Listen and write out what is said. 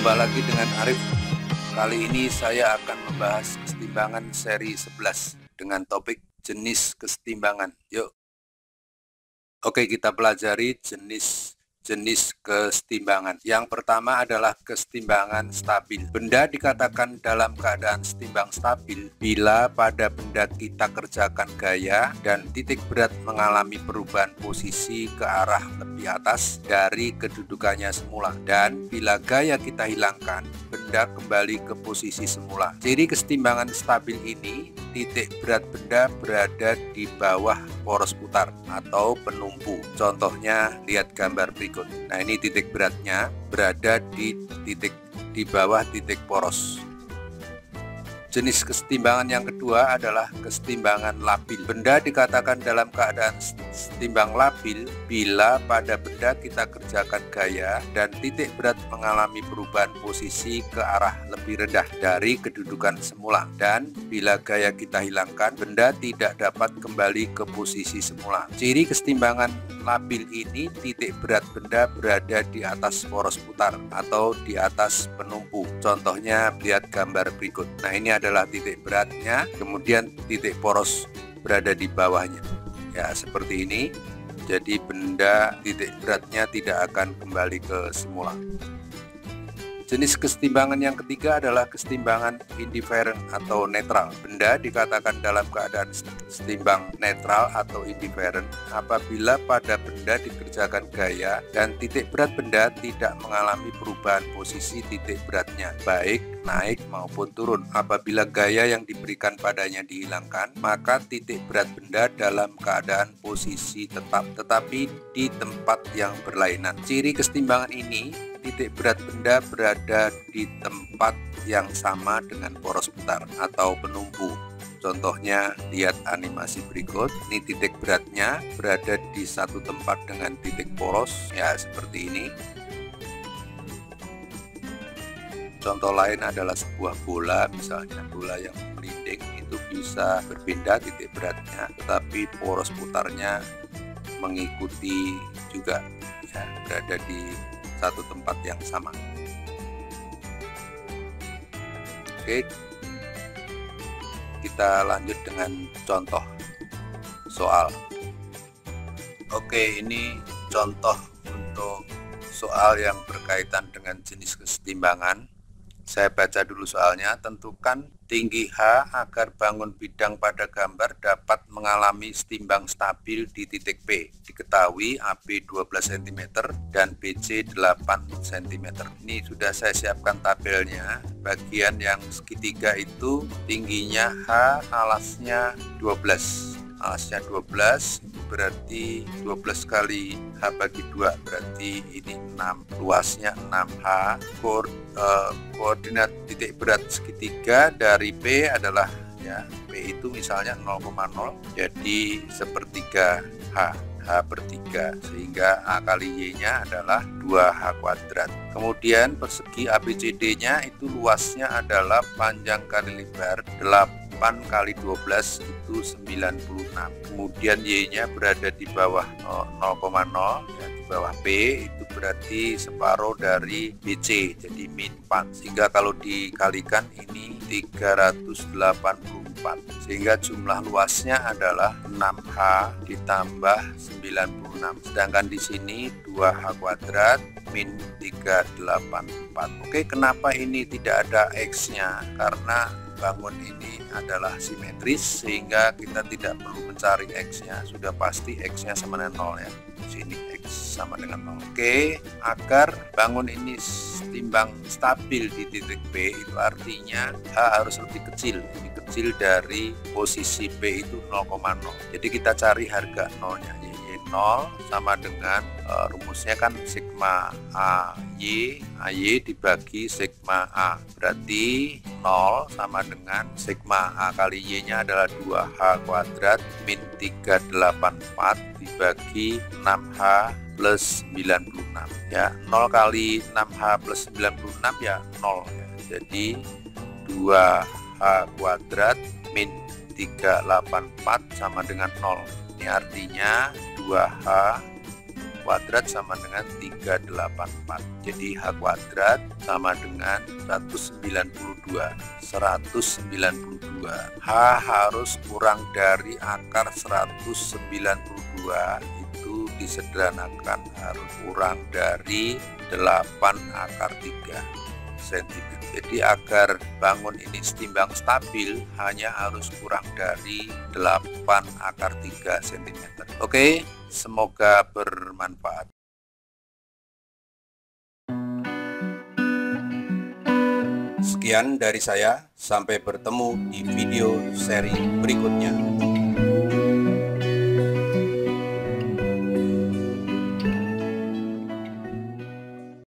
Jumpa lagi dengan Arif. Kali ini saya akan membahas kesetimbangan seri 11 dengan topik jenis kesetimbangan. Yuk. Oke, kita pelajari jenis kesetimbangan. Yang pertama adalah kesetimbangan stabil. Benda dikatakan dalam keadaan setimbang stabil bila pada benda kita kerjakan gaya dan titik berat mengalami perubahan posisi ke arah lebih atas dari kedudukannya semula, dan bila gaya kita hilangkan, benda kembali ke posisi semula. Ciri kesetimbangan stabil ini, titik berat benda berada di bawah poros putar atau penumpu. Contohnya lihat gambar berikut. Nah, ini titik beratnya berada di bawah titik poros. Jenis kesetimbangan yang kedua adalah kesetimbangan labil. Benda dikatakan dalam keadaan setimbang labil bila pada benda kita kerjakan gaya dan titik berat mengalami perubahan posisi ke arah lebih rendah dari kedudukan semula, dan bila gaya kita hilangkan, benda tidak dapat kembali ke posisi semula. Ciri kesetimbangan labil ini, titik berat benda berada di atas poros putar atau di atas penumpu. Contohnya lihat gambar berikut. Nah, ini adalah titik beratnya, kemudian titik poros berada di bawahnya. Ya, seperti ini. Jadi benda titik beratnya tidak akan kembali ke semula. Jenis kesetimbangan yang ketiga adalah kesetimbangan indifferent atau netral. Benda dikatakan dalam keadaan setimbang netral atau indifferent apabila pada benda dikerjakan gaya dan titik berat benda tidak mengalami perubahan posisi titik beratnya, baik naik maupun turun. Apabila gaya yang diberikan padanya dihilangkan, maka titik berat benda dalam keadaan posisi tetap tetapi di tempat yang berlainan. Ciri kesetimbangan ini, titik berat benda berada di tempat yang sama dengan poros putar atau penumpu. Contohnya lihat animasi berikut. Ini titik beratnya berada di satu tempat dengan titik poros, ya seperti ini. Contoh lain adalah sebuah bola, misalnya bola yang melinding itu bisa berpindah titik beratnya, tetapi poros putarnya mengikuti juga, ya, berada di satu tempat yang sama. Oke, kita lanjut dengan contoh soal. Oke, ini contoh untuk soal yang berkaitan dengan jenis kesetimbangan. Saya baca dulu soalnya. Tentukan tinggi H agar bangun bidang pada gambar dapat mengalami setimbang stabil di titik P. Diketahui AB 12 cm dan BC 8 cm. Ini sudah saya siapkan tabelnya. Bagian yang segitiga itu tingginya H, alasnya 12. Alasnya 12 berarti 12 kali H bagi 2 berarti ini 6, luasnya 6H. Koordinat titik berat segitiga dari P adalah, ya, P itu misalnya 0,0, jadi sepertiga H per 3, sehingga A kali Y nya adalah 2H kuadrat. Kemudian persegi ABCD nya itu luasnya adalah panjang kali lebar 8 kali 12 itu 96. Kemudian Y nya berada di bawah 0,0, ya, di bawah P, itu berarti separuh dari BC, jadi min 4, sehingga kalau dikalikan ini 384, sehingga jumlah luasnya adalah 6H ditambah 96, sedangkan di sini 2H kuadrat min 384. Oke, kenapa ini tidak ada X nya? Karena bangun ini adalah simetris, sehingga kita tidak perlu mencari X nya, sudah pasti X nya sama dengan 0, ya. Di sini X sama dengan 0. Oke, agar bangun ini timbang stabil di titik P, itu artinya H harus lebih kecil dari posisi P itu 0,0. Jadi kita cari harga 0 nya. Y 0 sama dengan rumusnya kan sigma AY dibagi sigma A, berarti 0 sama dengan sigma A kali Y nya adalah 2H kuadrat min 384 dibagi 6H plus 96, ya. 0 kali 6H plus 96 ya 0, ya. Jadi 2H kuadrat min 384 sama dengan 0. Ini artinya 2H kuadrat sama dengan 384. Jadi H kuadrat sama dengan 192. H harus kurang dari akar 192, itu disederhanakan harus kurang dari 8 akar 3 cm. Jadi agar bangun ini setimbang stabil hanya harus kurang dari 8 akar 3 cm. Oke, semoga bermanfaat. Sekian dari saya, sampai bertemu di video seri berikutnya.